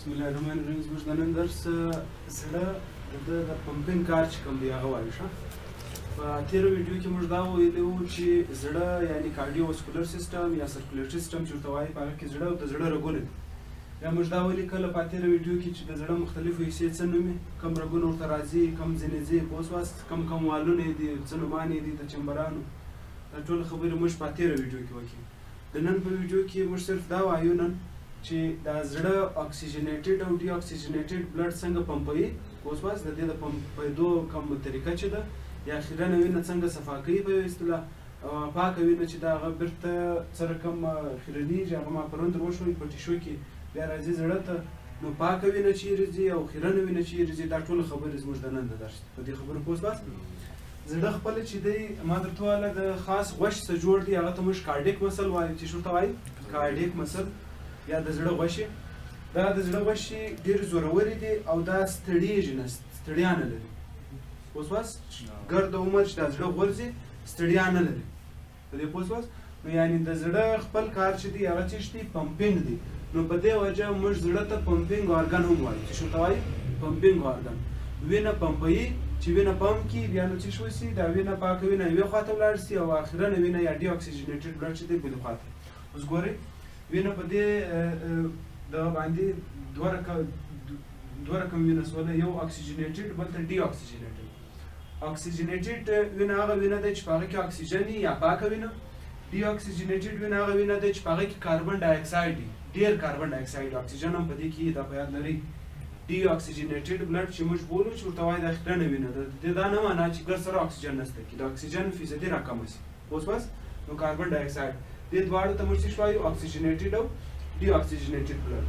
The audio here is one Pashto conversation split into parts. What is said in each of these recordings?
بسم الله الرحمن الرحیم. زموږ د نن درس زړه د پمپینګ کار چې کوم دی هغه وایو. ښه، په تېره ویډیو کې موږ دا ویلي وو چې زړه یعنې کارډیوواسکولر سیسټم یا سرکولیټري سیسټم چې ورته وایي، په هغه کې زړه او د زړه رګونه دي. بیا موږ دا ولیکله په تېره ویډیو کې چې د زړه مختلفو حصې څه نومي، کوم رګونه ورته راځي، کوم ځینې ځي، پوه شواست، کوم والونه یې دي، څه نومان یې دي د چمبرانو. دا ټولې خبرې موږ په تېره ویډیو کې وکړې. د نن په ویډیو کې موږ صرف دا وایو نن چې دا زړه اکسیجنیټډ او ډي اکسیجنیټډ بلډ څنګه پمپوي، پوه شواست، د دې د پمپېدو کوم طریقه چې ده، یا خیرنه وینه څنګه صفا کوي په یو اصطلاح، پاکه وینه چې دا هغه بیرته څه رقم خیرنېږي، هغه ما پرون در وښوي په ټیشو کې، بیا راځي زړه ته، نو پاکه وینه چیرې ځي او خیرنه وینه چیرې ځي. دا ټولې خبرې زموږ د نن د درس په دې خبرو پوه شواست. زړه خپله چې دی ما درته وویله د خاص غوښ څخه جوړ دی، هغه ته موږ کارډیک مسل وایو. چې ورته وایي کارډیک مسل یا د زړه غوښې. دا د زړه غوښې ډېر زورورې دي او دا ستړېږي نه، ستړیا نه لري، پوه شواست. ګرد عمر چې دا زړه غورځي ستړیا نه لري، په دې پوه شواست. نو یعنې د زړه خپل کار چې دی هغه څه دی، پمپینګ دی. نو په دې وجه موږ زړه ته پمپینګ ارګن هم وایو. چې ورته وایي پمپینګ ارګن. وینه پمپوي، چې وینه پمپ کړي، بیا نو څه شي، دا وینه پاکه وینه یوې خواته ولاړ شي او اخرنه وینه یا ډي اکسیجنیټډ بلډ چې دی بلې خواته. اوس ګورئ وینه په دې دغه باندې دوه رقم وینه سوله، یو اکسیجنیټډ بل ته ډي اکسیجنیټډ. اکسیجنیټډ وینه هغه وینه ده چې په هغه کې اکسیجن یا پاکه وینه. ډي اکسیجنیټډ وینه هغه وینه ده چې په هغه کې کاربن ډای اکساید دي، ډېر کاربن ډای اکساید، اکسیجن هم په دې کې دا په یاد لرئ. ډي اکسیجنیټډ بلډ چې موږ بولو چې ورته وایي دا خیرنه وینه ده، د دې دا نه معنا چې ګر سره اکسیجن نشته کې د اکسیجن فیصدي راکمه شي، پوه شواست. نو کاربن ډای اکساید دې دواړو ته موږ څه وایو، اکسیجنیټډ او ډي اکسیجنیټډ بلډ.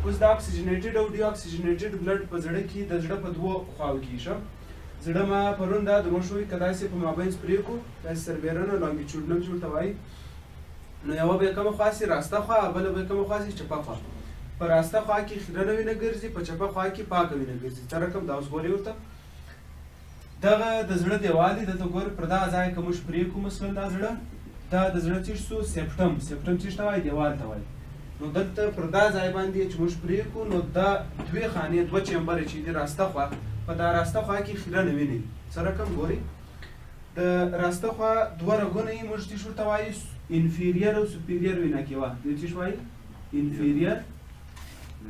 اوس دا اکسیجنیټډ او ډي اکسیجنیټډ بلډ په زړه کې د زړه په دوو خواو کې ښه. زړه ما پرون دا در وښوي که داسې په مابین سپرې کړو، داسې سربیرنه لانګیچوډنل چې ورته وایي، نو یوه به یې کومه خوا سي راسته خوا، بله به یې کومه خوا سي چپه خوا. په راسته خوا کې خیرنه وینه ګرځي، په چپه خوا کې پاکه وینه ګرځي. څه رقم دا اوس ګورئ ورته دغه د زړه دیوال دی، دلته ګورئ پر دغه ځای که موږ پرې کړو مثلا دا زړه، دا د زړه څه شو سیپټم. سیپټم څه ته وایي، دیوال ته وایي. نو دلته پر دا ځای باندې چې موږ پرې کړو، نو دا دوې خانې، دوه چیمبرې چې دي راسته خوا، په دا راسته خوا کې خیرنه وینه دي. څه رقم ګورئ د راسته خوا دوه رګونه یې موږ څه ورته وایي، انفیریر او سوپیریر وینا کیوا. دې څه وایي انفیریر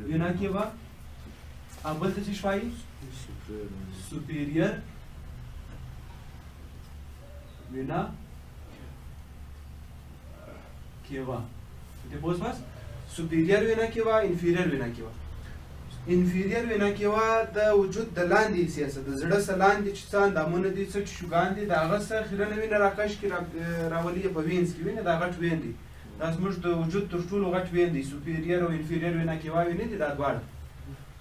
وینا کیوا، او بل ته څه وایي سوپیریر وینا کیوا. دې پوه شواست، سوپیریر وینا کیوا، انفیریر وینا کیوا. انفیریر وینا کیوا د وجود د لاندې حصې څخه، د زړه څخه لاندې چې څه اندامونه دي، څه ټیشوګان دي، د هغه څخه خیرنه وینه راکش کړي، راولي یې په وینز کې. وینه دا غټ وین دی، دا زموږ د وجود تر ټولو غټ وین دی. سوپیریر او انفیریر وینا کیوا وینې دي دا دواړه،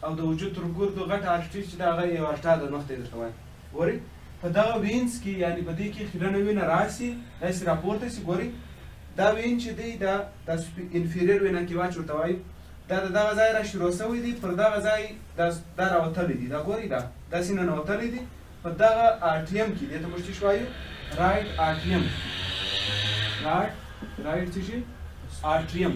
او د وجود تر ګردو غټ ارټري چې د هغه یو ارټا د مخ ته یې درته وایم. ګورئ په دغه وینز کې، یعنې په دې کې خیرنه وینه راسي، داسې راپورته سي. ګورئ دا وین چې دی دا انفیریر وینا کیوا چې ورته وایي، دا د دغه ځای را شروع شوی دی، پر دغه ځای دا راوتلی دي. دا ګورئ دا داسې ننوتلی دي په دغه آرټیم کې. دې ته موږ څه وایو، رایټ آرټیم. رایټ څه شي آرټریم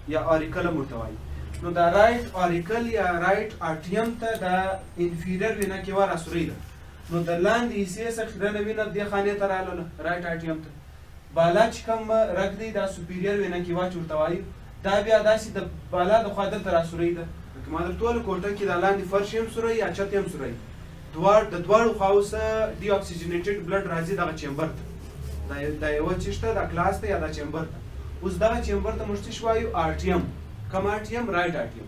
یا آریکلم ورته وایي. نو دا رایټ آریکل یا رایټ آرټیم ته دا انفیریر وینا کیوا راسورۍ ده. نو د لاندې حصې څخه خیرنه وینه دې خانې ته راغله، رایټ آرټیم ته. بالا چې کوم رګ دی دا سوپیریر وینا کیوا چې ورته وایي، دا بیا داسې د بالا د خوا دلته راسورۍ ده. لکه ما درته وویل کوټه کې دا لاندې فرش هم سورۍ یا چت هم سورۍ، د دواړو خواو څخه ډي اکسیجنیټډ بلډ راځي دغه چیمبر ته. دا یوه څه شته، دا کلاس ته یا دا چیمبر ته. اوس دغه چیمبر ته موږ څه وایو، آرټیم. کوم آرټیم؟ رایټ آرټیم.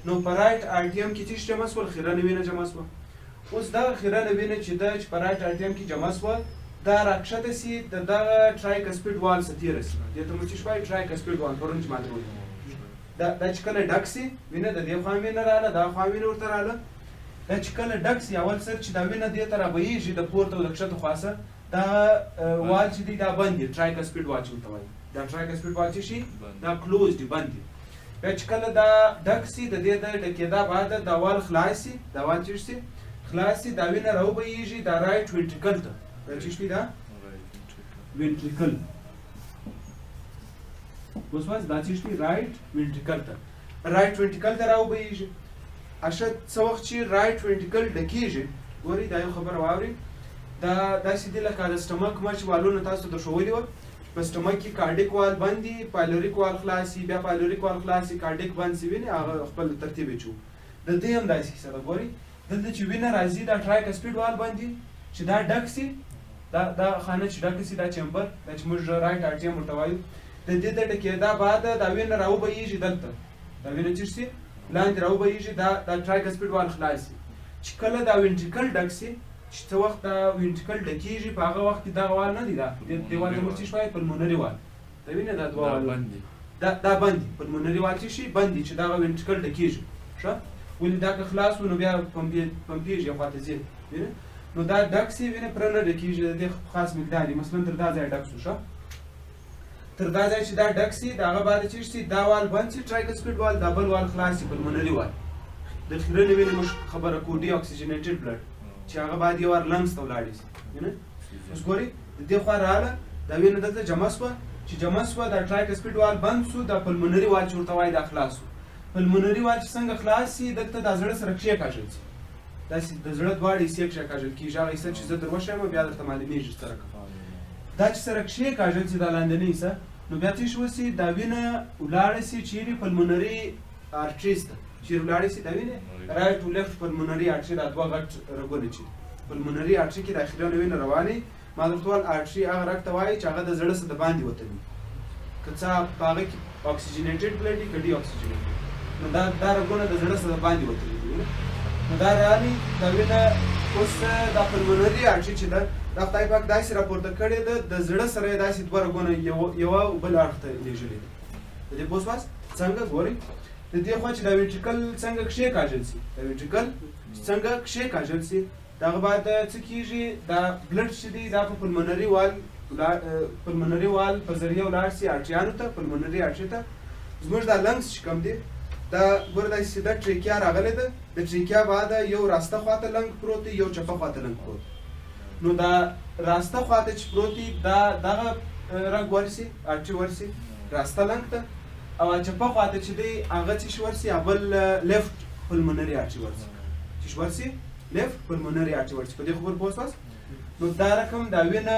نو په رایټ آرټیم کې څه جمع شول، خیرنه وینه جمع شوه. اوس دغه خیرنه وینه چې ده چې په رایټ آرټیم کې جمع شوه، دا راکښته سي د دغه ټرایکسپیډ وال څخه تېره سي. دې ته موږ څه وایو، ټرایکسپیډ وال. پرون چې ما درته وویل دا چې کله ډک سي وینه، د دې خوا وینه راغله، دا خوا وینه ورته راغله. دا چې کله ډک سي اول سر چې دا وینه دې ته رابهیږي د پورته او د کښته خوا څخه، دا وال چې دی دا بند دی، ټرایکسپیډ وال چې ورته وایي. دا ټرایکسپیډ وال چې شي دا کلوز دی، بند دی. بیا چې کله دا ډک سي د دې د ډکېدا بعد دا وال خلاص سي، دا وال چې شي خلاص سي، دا وینه راوبهیږي دا رایټ وینټریکل ته. دا چې شي دا وینټریکل، اوس واس دا چې شي رایټ وینټریکل ته. رایټ وینټیکل ته راوبهیږي. اشه څه وخت چې رایټ وینټیکل ډکیږي، ګورئ دا یو خبره واورئ، دا داسې دي لکه د سټمک مچ والونه تاسو ته ښودلي وه، په سټمک کې کارډیک وال بند دي، پایلوریک وال خلاص وي، بیا پایلوریک وال خلاص وي، کارډیک بند شي، وینې هغه خپل ترتیب یې چو. د دې هم داسې کیسه ده. ګورئ دلته چې وینه راځي دا ټرایکسپیډ وال باندې چې دا ډک سي، دا خانه چې ډکه سي، دا چمبر دا چې موږ رایټ آرټیم ورته وایو، د دې د ډکېدا بعد دا وینه راوبهیږي دلته، دا وینه چې شي لاندې راوبهیږي، دا ټرایکسپیډ وال خلاص سي. چې کله دا وینټریکل ډک سي، چې څه وخت دا وینټریکل ډکېږي په هغه وخت کې دغه وال نه دي، دا دیوال ته موږ څه وایو پلمونري وال، دا وینه دا دوه وال بند دي، دا بند دي، پلمونري وال چې شي بند دي چې دغه وینټریکل ډکېږي. ښه ولې دا که خلاص و نو بیا پمپېږي یو خواته ځي، وینه نو دا ډک سي، وینه پوره نه ډکېږي، د دې خاص مقدار دي، مثلا تر دا ځایه ډک شو. ښه تر دا ځای چې دا ډک سي، د هغه بعد چې شي دا وال بند سي ټرایکسپیډ وال، دا بل وال خلاص سي پلمونري وال. د خیرنې وینې موږ خبره کوو ډي اکسیجنیټډ بلډ، چې هغه باید یو وار لنګس ته ولاړې سي. اوس ګورئ د دې خوا راغله دا وینه دلته جمع شوه، چې جمع شوه دا ټرایکسپیډ وال بند شو، دا پلمونري وال چې ورته وایي دا خلاص شو. پلمونري وال چې څنګه خلاص سي، دلته دا زړه سره کښېکاږل سي، داسې د زړه دواړه حصې کښېکاږل کېږي، هغه حصه چې زه در وښیم بیا درته معلومېږي سره دا چې سره کښېکاږل سي دا لاندنۍ حصه، نو بیا څه وشي دا وینه ولاړه سي چیرې پلمونري آرټریز ته، چیرې ولاړه سي دا وینې رایټ او لیفټ پلمونري آرټري، دا دوه غټ رګونه چې پلمونري آرټري کې داخلي وینه روانې، ما درته ویل آرټري هغه رګ ته وایي چې هغه د زړه څخه د باندې وتلي، که څه په هغه کې اکسیجنیټډ بلډ وي که ډي اکسیجنیټډ، نو دا رګونه د زړه څخه د باندې وتلي دي. نو دا رالي دا وینه اوس دا پلمونري آرټري چې ده دا خدای پاک داسې راپورته کړې ده، د زړه سره یې داسې دوه رګونه یوه بل اړخ ته لېږلي دي. د دې پوه شواست څنګه؟ ګورئ د دې خوا چې دا وینټریکل څنګه کښېکاږل سي، دا وینټریکل څنګه کښېکاږل سي، دغه بعد څه کېږي، دا بلډ چې دی دا په پلمونري وال په ذریعه ولاړ سي آرټریانو ته، پلمونري آرټري ته. زموږ دا لنګس چې کوم دی دا ګوره داسې سیده ټریکیا راغلی ده، د ټریکیا بعد یو راسته خواته لنګ پروت دی، یو چپه خواته لنګ پروت دی. نو دا راسته خواته چې پروت دی دا دغه رګ ورسي آرټري ورسي راسته لنګ ته، او چپه خواته چې دی هغه څه شي ورسي بل لیفټ پلمونري آرټري ورسي، چې ورسي لیفټ پلمونري آرټري ورسي. په دې خبر پوه شواست؟ نو دا رقم دا وینه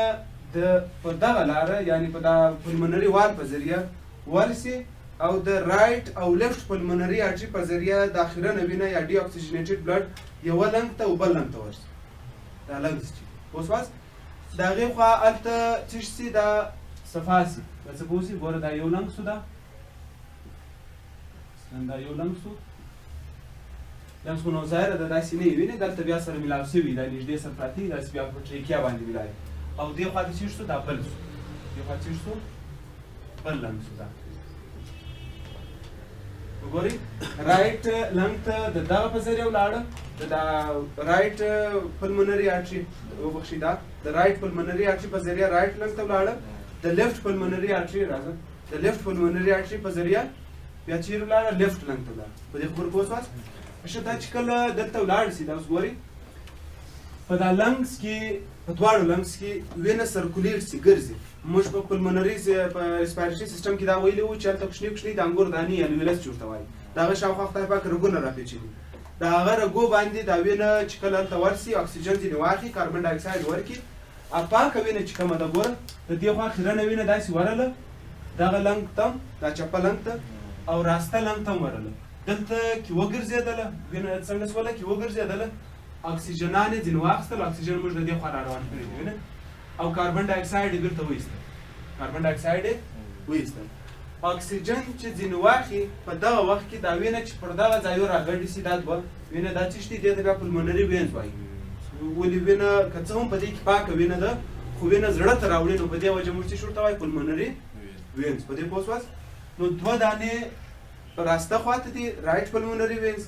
په دغه لاره یعنې په دا پلمونري وال په ذریعه ورسي، او د رایټ او لیفټ پلمونري آرټري په ذریعه د اخرنه وینه یا ډي اکسیجنیټډ بلډ یوه لنګ ته او بل لنګ ته ورسي. دا لنګس چې پوه شواست؟ د هغې خوا هلته څه سي دا صفا سي، دا څه پوه سي، ګوره دا یو لنګ سو، دا یو لنګ سو، لنګس خو نو ظاهره ده داسې نه یې وینې دلته بیا سره میلاو شوي، دا نږدې سره پراته دي، داسې بیا په ټریکیا باندې میلاوي، او دې خوا ته څه شو دا بل سو، دې خوا څه شو بل لنګ سو. دا وګورئ رایټ لنګ ته د دغه په ذریعه ولاړه، د رایټ پلمونري آرټري وبخښئ دا د رایټ پلمونري آرټري په ذریعه رایټ لنګ ته ولاړه، د لیفټ پلمونري آرټري راځه د لیفټ پلمونري آرټري په ذریعه بیا چیرې ولاړه لیفټ لنګ ته ولاړه. په دې خبره پوه شواست؟ ښه دا چې کله دلته ولاړ سي دا اوس ګورئ په دا لنګس کې په دواړو لنګس کې وینه سرکولیټ سي ګرځي. موږ په پلمونري په ریسپایرټري سیسټم کې دا ویلي وو چې هلته کوچني کوچني د انګور دانې الویلس چې ورته وایي، د هغه شاوخوا خدای پاک رګونه راپېچلي، د هغه رګو باندې دا وینه چې کله هلته ورسي اکسیجن ځینې واخلي، کاربن ډای اکساید ورکړي، پاکه وینه چې کومه ده ګوره د دې خوا خیرنه وینه داسې ورله دغه لنګ ته دا چپه لنګ ته او راسته لنګ ته هم ورله، دلته کې وګرځېدله وینه څنګه شوله کې وګرځېدله، اکسیجنان یې ځینې واخیستل، اکسیجن موږ د دې خوا را روان کړي دي وینه، او کاربن ډای اکساید یې بېرته وایستل، کاربن ډای اکساید یې وایستل. اکسیجن چې ځینې واخلي په دغه وخت کې دا وینه چې پر دغه ځایو راګډې سي دا دوه وینه دا څه شي دې ته بیا پلمونري وینز وایي. ولې وینه که څه هم په دې کې پاکه وینه ده خو وینه زړه ته راوړي، نو په دې وجه موږ څه ورته وایو پلمونري وینز. په دې پوه شواست؟ نو دوه دانې په راسته خواته دي رایټ پلمونري وینز،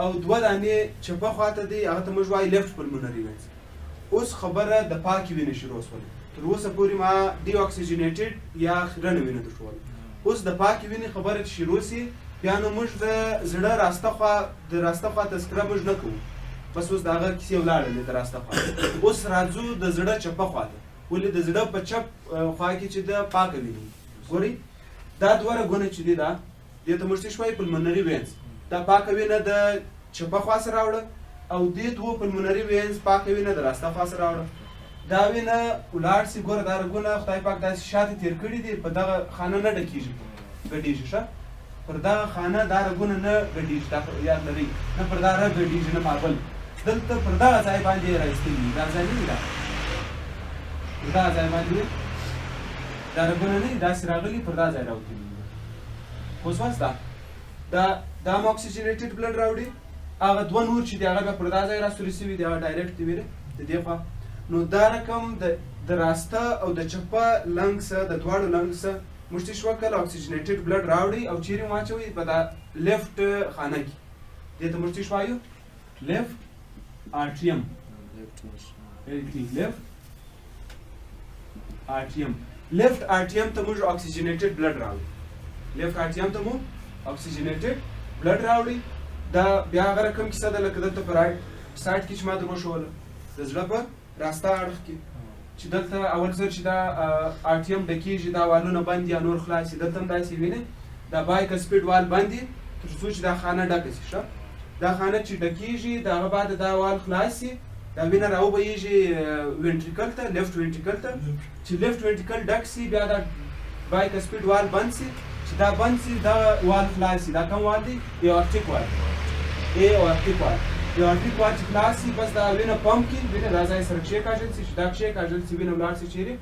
او دوه دانې چپه خواته دي هغه ته موږ وایو لیفټ پلمونري وینز. اوس خبره د پاکې وینې شروع شوله، تر اوسه پورې ما ډي اکسیجنیټډ یا خیرنه وینه درښوله، اوس د پاکې وینې خبره چې شروع سي بیا نو موږ د زړه راسته خوا تذکره موږ نه کوو، بس اوس د هغه کیسې ولاړلې د راسته خوا. اوس راځو د زړه چپه خوا ته، ولې د زړه په چپ خوا کې چې د پاکه وینې ګورئ دا دوه رګونه چې دي دا دې ته موږ څه شوی پلمونري وینز دا پاکه وینه د چپه خوا سره راوړه او دې دوه پلمونري وینز پاکه وینه د راسته خوا سره راوړه دا وینه ولاړ سي ګوره دا رګونه خدای پاک داسې شاته تېر کړي دي په دغه خانه نه ډکېږي ګډېږي ښه پر دغه خانه دا رګونه نه ګډېږي دا یاد لرئ نه پر دا رګ ګډېږي نه مابل دلته پر دغه ځای باندې یې راایستلي دي دا ځای نه وي دا پر دغه ځای باندې دا رګونه نه دي داسې راغلي پر دا ځای راوتلي دي خو اوس دا هم اکسیجنیټډ بلډ راوړي هغه دوه نور چې دي هغه بیا پر دا ځای راستوري سوي دي هغه ډایرکټ دي ویلې د دې خوا نو دا رقم د راسته او د چپه لنګ څخه د دواړو لنګ څخه موږ چې شوه کله اکسیجنیټډ بلډ راوړي او چیرې مو واچوئ په دا لیفټ خانه کې دې ته موږ چې شوایو لیفټ آرټریم لیفټ آرټریم لیفټ آرټریم ته موږ اکسیجنیټډ بلډ راوړي لیفټ آرټریم ته مو اکسیجنیټډ بلډ راوړي دا بیا هغه رقم کیسه ده لکه دلته په رایټ سایډ کې چې ما در وښوله د زړه په راسته اړخ کې چې دلته اول ځل چې دا آرټیم ډکېږي دا والونه بند یا نور خلاص دي دلته هم داسې وینئ دا بایک سپیډ وال بند دي تر څو چې دا خانه ډکه شي ښه دا خانه چې ډکېږي د هغه بعد دا وال خلاص شي دا وینه راوبهیږي وینټریکل ته لیفټ وینټریکل ته چې لیفټ وینټریکل ډک شي بیا دا بایک سپیډ وال بند شي چې دا بند شي دا وال خلاص شي دا کوم وال دی ایورټیک وال ایورټیک وال ایورټیک وال چې خلاص شي بس دا وینه پمپ کې وینه دا ځای سره کښېکاږل شي چې دا کښېکاږل شي وینه ولاړ شي چیرې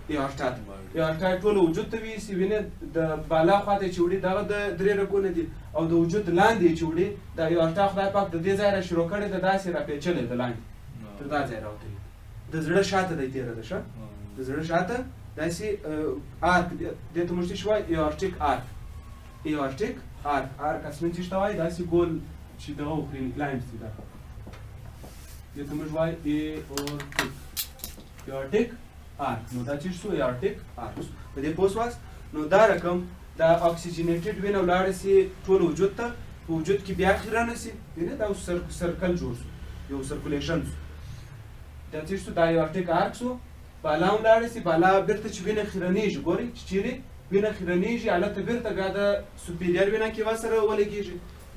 ایورټا ته ایورټا ټول وجود ته ویسي وینه د بالا خوا ته چې وړي دغه د درې رګونه دي او د وجود لاندې چې وړي دا ایورټا خدای پاک د دې ځای را شروع کړې ده داسې راپېچلې ده لاندې تر دا ځای راوتلې د زړه شاته دی تېره ده ښه د زړه شاته داسې آرک دې ته موږ څه شوی ایورټیک آرک ایورټیک آرک آرک اصلا چې ته وایي داسې ګول چې دغه وکړي انکلاینډ شي دا دې ته موږ وایي ایورټیک ایورټیک آرک نو دا چې شو ایورټیک آرک په دې پوه شواست نو دا رقم دا اکسیجنیټډ وینه ولاړه شي ټول وجود ته په وجود کې بیا خیرانه شي وینه دا سرکل جوړ شو یو سرکولیشن شو دا چې شو دا ایورټیک آرک شو بالا هم لاړه شي بالا بیرته چې وینه خیرانېږي ګورئ چې چیرې وینه خیرانېږي هلته بیرته بیا د سوپیریر وینه کې سره ولګېږي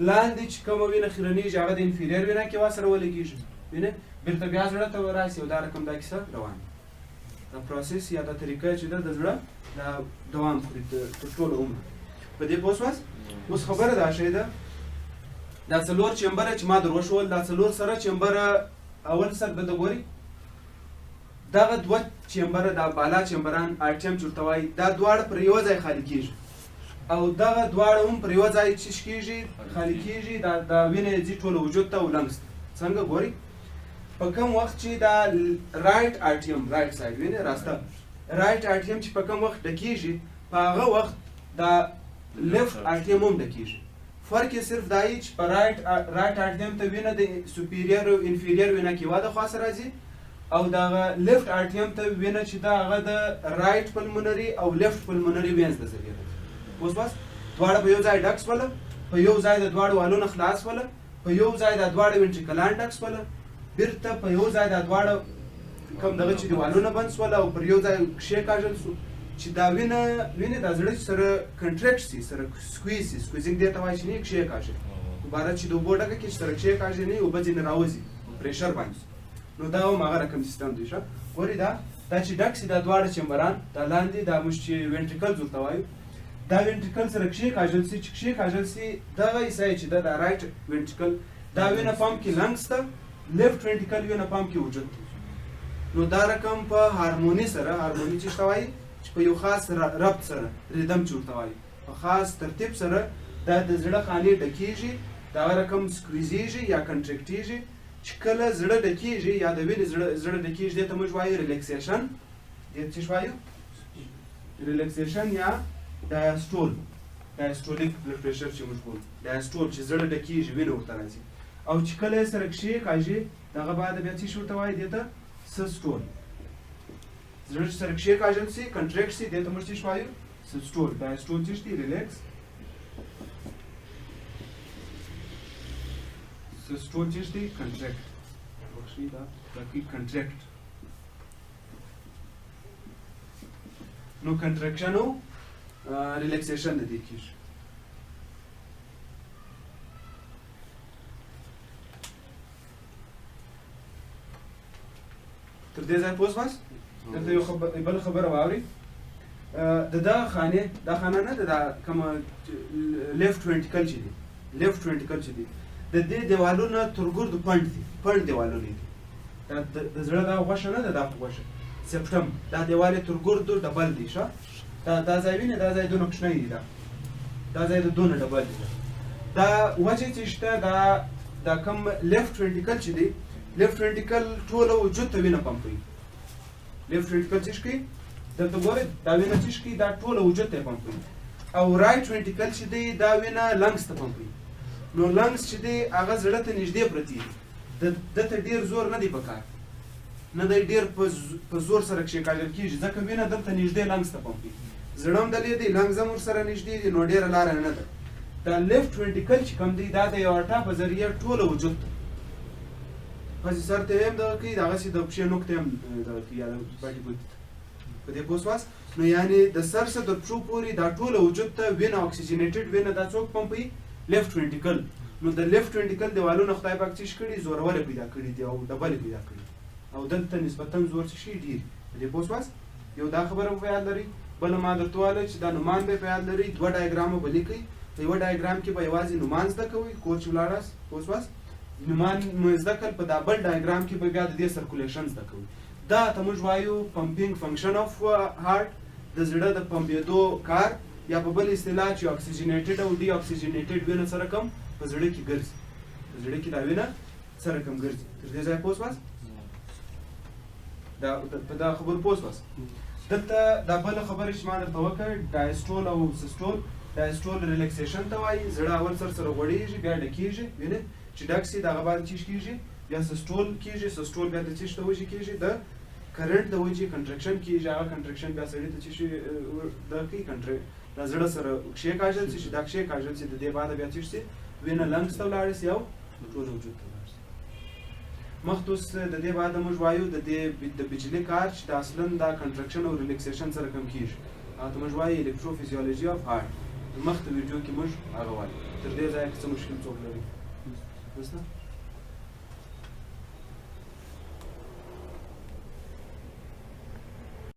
لاندې چې کومه وینه خیرانېږي هغه د انفیریر وینه کې سره ولګېږي وینه بیرته بیا زړه ته راشي او دا رقم دا کیسه روانه دا پروسس یا دا طریقه چې ده د زړه دا دوام خوري تر ټولو عمر په دې پوه شواست اوس خبره دا شی ده دا څلور چمبره چې ما در وښول دا څلور سره چمبره اول سر دلته ګورئ دغه دوه چمبره دا بالا چمبران آرټیم چې ورته وایي دا دواړه پر یوه ځای خالي کېږي او دغه دواړه هم پر یوه ځای څه کېږي خالي کېږي دا وینه ځي ټول وجود ته او لنګس ته څنګه ګورئ په کوم وخت چې دا رایټ آرټیم رایټ سایډ وینې راسته رایټ آرټیم چې په کوم وخت ډکېږي په هغه وخت دا لیفټ آرټیم هم ډکېږي فرق یې صرف دا چې په رایټ آرټیم ته وینه د سوپیریر او انفیریر وینه کې واده خوا سره راځي او دغه لیفټ آرټیم ته وینه چې دا هغه د رایټ پلمونري او لیفټ پلمونري وینز د ذریعه ده اوس بس دواړه په یو ځای ډک شوله په یو ځای د دواړو والونه خلاص شوله په یو ځای د دواړه وینټریکلان ډک شوله بیرته په یو ځای د دواړه کوم دغه چې دیوالونه بند شول او پر یو ځای کښېکاږل شو چې دا وینې دا زړه سره کنټریکټ شي سره سکویز شي سکویزینګ دې ته وایي چې نه یې کښېکاږي عبارت چې د اوبو ډکه کې چې سره کښېکاږي نه اوبه ځینې راوځي پریشر باندې نو دا هم هغه رقم سیستم دی ښه ګورئ دا چې ډک شي دا دواړه چمبران دا لاندې دا موږ چې وینټریکلز ورته وایو دا وینټریکل سره کښېکاږل شي چې کښېکاږل شي دغه حصه چې ده دا رایټ وینټریکل دا وینه پمپ کې لنګس ته لیفټ وینټریکل وینه پمپ کې وجود نو دا رقم په هارموني سره هارموني چې ته وایي چې په یو خاص ربط سره ریدم چې ورته وایي په خاص ترتیب سره دا د زړه خانې ډکېږي دغه رقم سکویزېږي یا کنټریکټېږي چې کله زړه ډکېږي یا د وینې زړه ډکېږي دې ته موږ وایو ریلیکسیشن دې ته څه وایو ریلیکسیشن یا ډایسټول ډایسټولیک بلډ پریشر چې موږ وایو ډایسټول چې زړه ډکېږي وینه ورته راځي او چې کله یې سره کښېکاږي دغه بعد بیا څه ورته وایي دې ته سسټول زړه چې سره کښېکاږل شي کنټریکټ شي دې ته موږ څه وایو سسټول ډایسټول څه دی ریلیکس سسټول چې دی کنټریکټ بخښئ دا کې کنټریکټ نو کنټریکشن او ریلیکسیشن د دې کېږي تر دې ځای پوه شواست دلته یو بله خبره واورئ د دغه خانې دا خانه نه ده دا کومه لیفټ وینټیکل چې دی لیفټ وینټیکل چې دی د دې دیوالونه ترګردو پنډ دي پنډ دیوالونه دي دا د زړه دا غوښه نه ده دا غوښه سپټم دا دیوال یې ترګردو ډبل دی ښه دا ځای وینې دا ځای دونه کوچنی دی دا ځای د دونه ډبل دی دا وجه چې شته دا کوم لیفټ وینټیکل چې دی لیفټ وینټیکل ټوله وجود ته وینه پمپوي لیفټ وینټیکل څه کوي دلته ګورئ دا وینه څه کوي دا ټوله وجود ته پمپوي او رایټ وینټیکل چې دی دا وینه لنګس ته پمپوي نو لنګس چې دی هغه زړه ته نږدې پرتې دي دته ډېر زور نه دی پکار نه دی ډېر په زور سره کښېکاږل کېږي ځکه وینه دلته نږدې لنګس ته پمپوي زړه هم دلې دی لنګز هم ورسره نږدې دي نو ډېره لاره نه ده دا لیفټ وینټیکل چې کوم دی دا د یو اټا په ذریعه ټوله وجود ته هسې سر ته هم دغه کوي دغسې د پښې نوک ته هم دغه کوي یا د باټي ګوتې ته په دې پوه شواست نو یعنې د سر څخه تر پښو پورې دا ټوله وجود ته وینه اکسیجنیټډ وینه دا څوک پمپوي لیفټ وینټیکل نو د لیفټ وینټیکل دیوالونه خدای پاک څه کړي زوروالی پیدا کړي دي او ډبلې پیدا کړي او دلته نسبتا زور څه شي ډېر په دې پوه شواست یو دا خبره په یاد لرئ بله ما درته وویله چې دا نومان به په یاد لرئ دوه ډایګرامه به لیکئ په یوه ډایګرام کې به یوازې نومان زده کوئ کور چې ولاړاست پوه شواست نومان مو زده کړل په دا بل ډایګرام کې به بیا د دې سرکولیشن زده کوئ دا ته موږ وایو پمپینګ فنکشن اف هارټ د زړه د پمپېدو کار یا په بل اصطلاح چې اکسیجنیټډ او ډي اکسیجنیټډ وینه سره کم په زړه کې ګرځي په زړه کې دا وینه سره کم ګرځي تر دې ځایه پوه شواست په دا خبرو پوه شواست دلته دا بله خبره چې ما درته وکړه ډایسټول او سسټول ډایسټول ریلیکسیشن ته وایي زړه اول سره غوړېږي بیا ډکېږي وینې چې ډک سي دغه بعد څه کېږي بیا سسټول کېږي سسټول بیا د څه ته وجې کېږي د کرنټ د وجې کنټرکشن کېږي هغه کنټرکشن بیا سړي ته څه شي دا کوي دا زړه سره کښېکاږل شي چې دا کښېکاږل شي د دې بعده بیا څه شي وینه لنګس ته ولاړه شي او ټول وجود ته ولاړه شي مخکې اوس د دې بعده موږ وایو د بجلي کار چې د اصلا دا کنټرکشن او ریلیکسیشن سره کم کېږي هغه ته موږ وایو الکتروفیزیولوژي اف هارټ مخکې ویډیو کې موږ هغه وایو تر دې ځایه که څه مشکل څوک لري